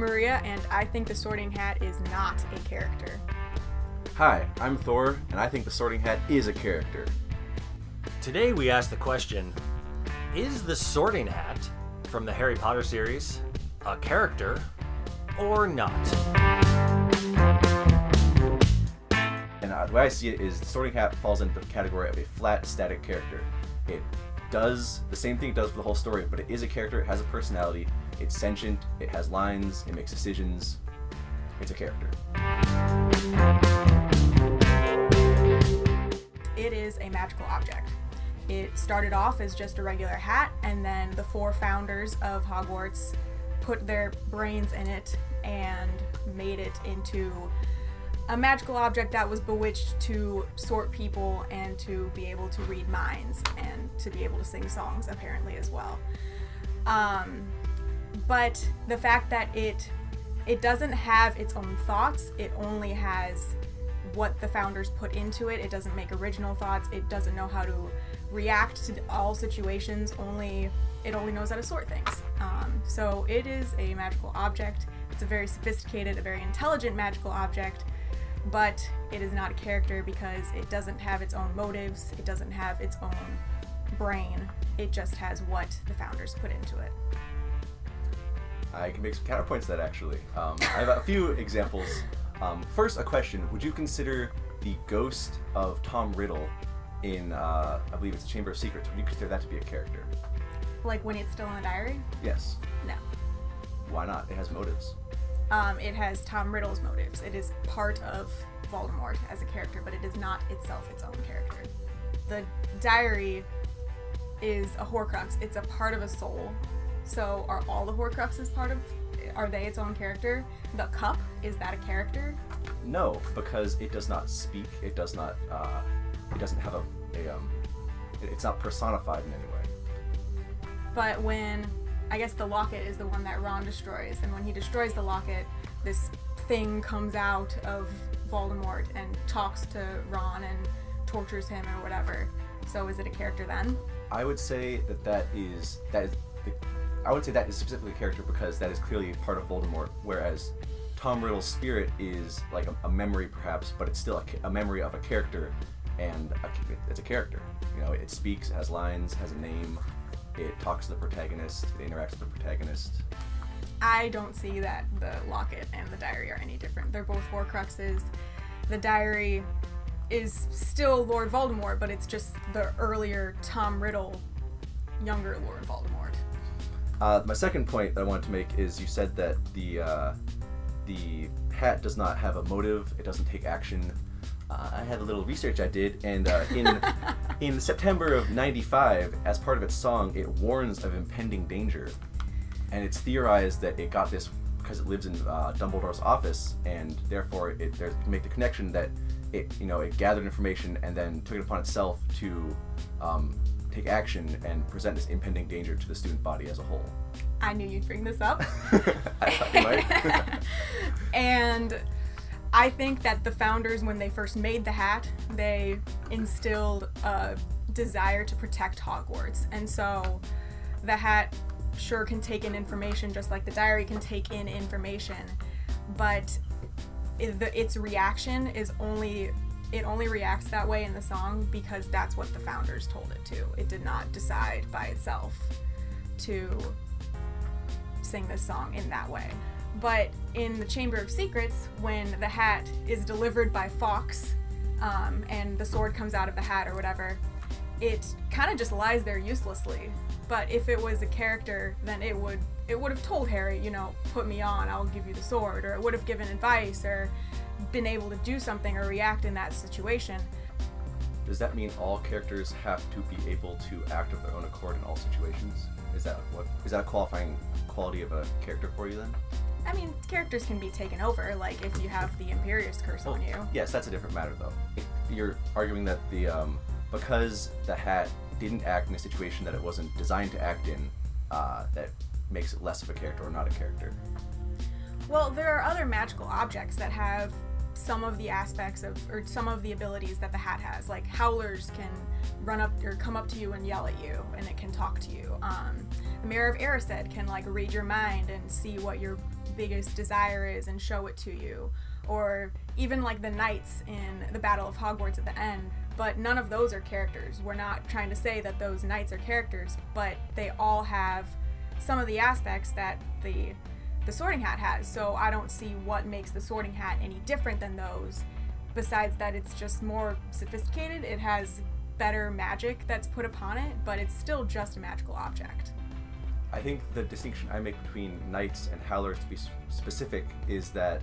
Maria, and I think the Sorting Hat is not a character. Hi, I'm Thor, and I think the Sorting Hat is a character. Today we ask the question, is the Sorting Hat from the Harry Potter series a character or not? And the way I see it is the Sorting Hat falls into the category of a flat, static character. It does the same thing it does for the whole story, but it is a character, it has a personality, it's sentient, it has lines, it makes decisions. It's a character. It is a magical object. It started off as just a regular hat, and then the 4 founders of Hogwarts put their brains in it and made it into a magical object that was bewitched to sort people and to be able to read minds and to be able to sing songs, apparently, as well. But the fact that it doesn't have its own thoughts, it only has what the founders put into it. It doesn't make original thoughts. It doesn't know how to react to all situations. It only knows how to sort things. So it is a magical object. It's a very sophisticated, a very intelligent magical object, but it is not a character because it doesn't have its own motives. It doesn't have its own brain. It just has what the founders put into it. I can make some counterpoints to that, actually. I have a few examples. First, a question. Would you consider the ghost of Tom Riddle in, I believe it's the Chamber of Secrets, would you consider that to be a character? Like when it's still in the diary? Yes. No. Why not? It has motives. It has Tom Riddle's motives. It is part of Voldemort as a character, but it is not itself its own character. The diary is a Horcrux. It's a part of a soul. So are all the Horcruxes are they its own character? The cup, is that a character? No, because it does not speak. It does not, it doesn't have it's not personified in any way. But I guess the locket is the one that Ron destroys, and when he destroys the locket, this thing comes out of Voldemort and talks to Ron and tortures him or whatever. So is it a character then? I would say that is specifically a character because that is clearly part of Voldemort, whereas Tom Riddle's spirit is like a memory perhaps, but it's still a memory of a character, and it's a character. You know, it speaks, it has lines, has a name, it talks to the protagonist, it interacts with the protagonist. I don't see that the locket and the diary are any different. They're both Horcruxes. The diary is still Lord Voldemort, but it's just the earlier Tom Riddle, younger Lord Voldemort. My second point that I wanted to make is you said that the hat does not have a motive, it doesn't take action. I had a little research I did, and in September of '95, as part of its song, it warns of impending danger. And it's theorized that it got this because it lives in Dumbledore's office, and therefore it can make the connection that it gathered information and then took it upon itself to take action and present this impending danger to the student body as a whole. I knew you'd bring this up. I thought you might. And I think that the founders, when they first made the hat, they instilled a desire to protect Hogwarts. And so the hat sure can take in information just like the diary can take in information, but its reaction is it only reacts that way in the song because that's what the founders told it to. It did not decide by itself to sing this song in that way. But in the Chamber of Secrets, when the hat is delivered by Fawkes, and the sword comes out of the hat or whatever, it kind of just lies there uselessly. But if it was a character, then it would have told Harry, put me on, I'll give you the sword, or it would have given advice or been able to do something or react in that situation. Does that mean all characters have to be able to act of their own accord in all situations? Is that a qualifying quality of a character for you then? I mean, characters can be taken over, like if you have the Imperius curse on you. Yes, that's a different matter though. You're arguing that because the hat didn't act in a situation that it wasn't designed to act in, that makes it less of a character or not a character. Well, there are other magical objects that have some of the aspects of, or some of the abilities that the hat has. Like howlers can run up or come up to you and yell at you, and it can talk to you. The Mirror of Erised can like read your mind and see what your biggest desire is and show it to you. Or even like the knights in the Battle of Hogwarts at the end. But none of those are characters. We're not trying to say that those knights are characters, but they all have some of the aspects that the Sorting Hat has. So I don't see what makes the Sorting Hat any different than those, besides that it's just more sophisticated. It has better magic that's put upon it, but it's still just a magical object. I think the distinction I make between knights and howlers, to be specific, is that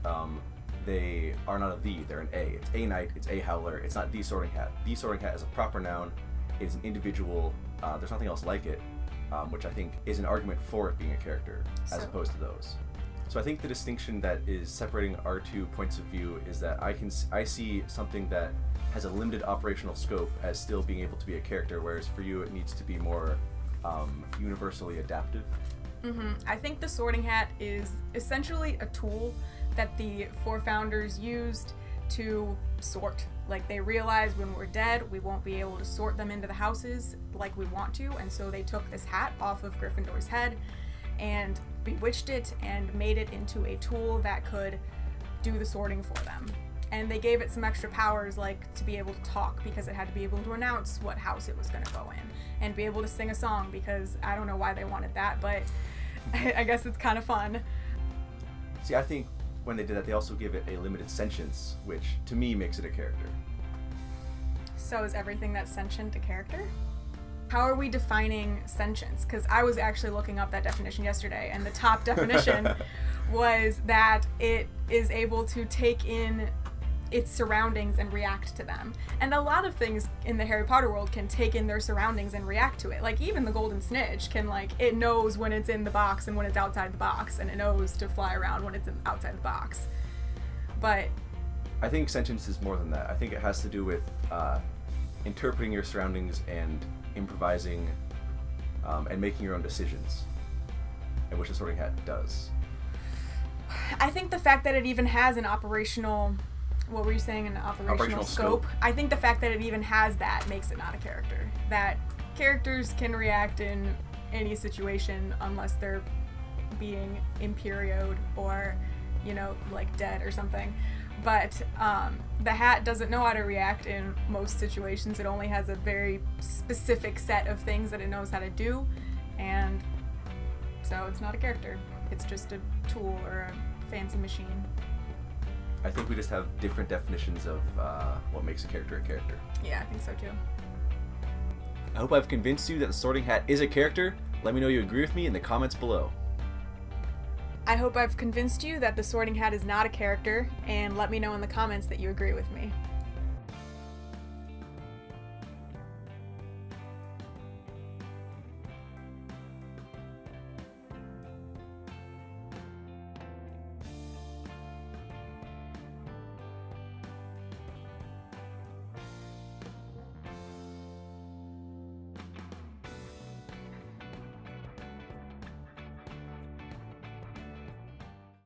they are not a the, they're an a. It's a knight, it's a howler, it's not the Sorting Hat. The Sorting Hat is a proper noun, it's an individual, there's nothing else like it, which I think is an argument for it being a character, as opposed to those. So I think the distinction that is separating our two points of view is that I see something that has a limited operational scope as still being able to be a character, whereas for you it needs to be more universally adaptive. I think the Sorting Hat is essentially a tool that the four founders used to sort. Like, they realized when we're dead, we won't be able to sort them into the houses like we want to, and so they took this hat off of Gryffindor's head and bewitched it and made it into a tool that could do the sorting for them. And they gave it some extra powers, like to be able to talk, because it had to be able to announce what house it was going to go in, and be able to sing a song, because I don't know why they wanted that, but I guess it's kind of fun. See, I think when they did that, they also give it a limited sentience, which to me makes it a character. So is everything that's sentient a character? How are we defining sentience? Because I was actually looking up that definition yesterday, and the top definition was that it is able to take in its surroundings and react to them. And a lot of things in the Harry Potter world can take in their surroundings and react to it. Like, even the golden snitch can, like, it knows when it's in the box and when it's outside the box, and it knows to fly around when it's outside the box. But I think sentience is more than that. I think it has to do with interpreting your surroundings and improvising and making your own decisions, and which the Sorting Hat does. I think the fact that it even has an operational, what were you saying, an operational scope? I think the fact that it even has that makes it not a character. That characters can react in any situation unless they're being imperioed or, you know, like dead or something. But the hat doesn't know how to react in most situations. It only has a very specific set of things that it knows how to do, and so it's not a character. It's just a tool or a fancy machine. I think we just have different definitions of what makes a character a character. Yeah, I think so too. I hope I've convinced you that the Sorting Hat is a character. Let me know you agree with me in the comments below. I hope I've convinced you that the Sorting Hat is not a character, and let me know in the comments that you agree with me.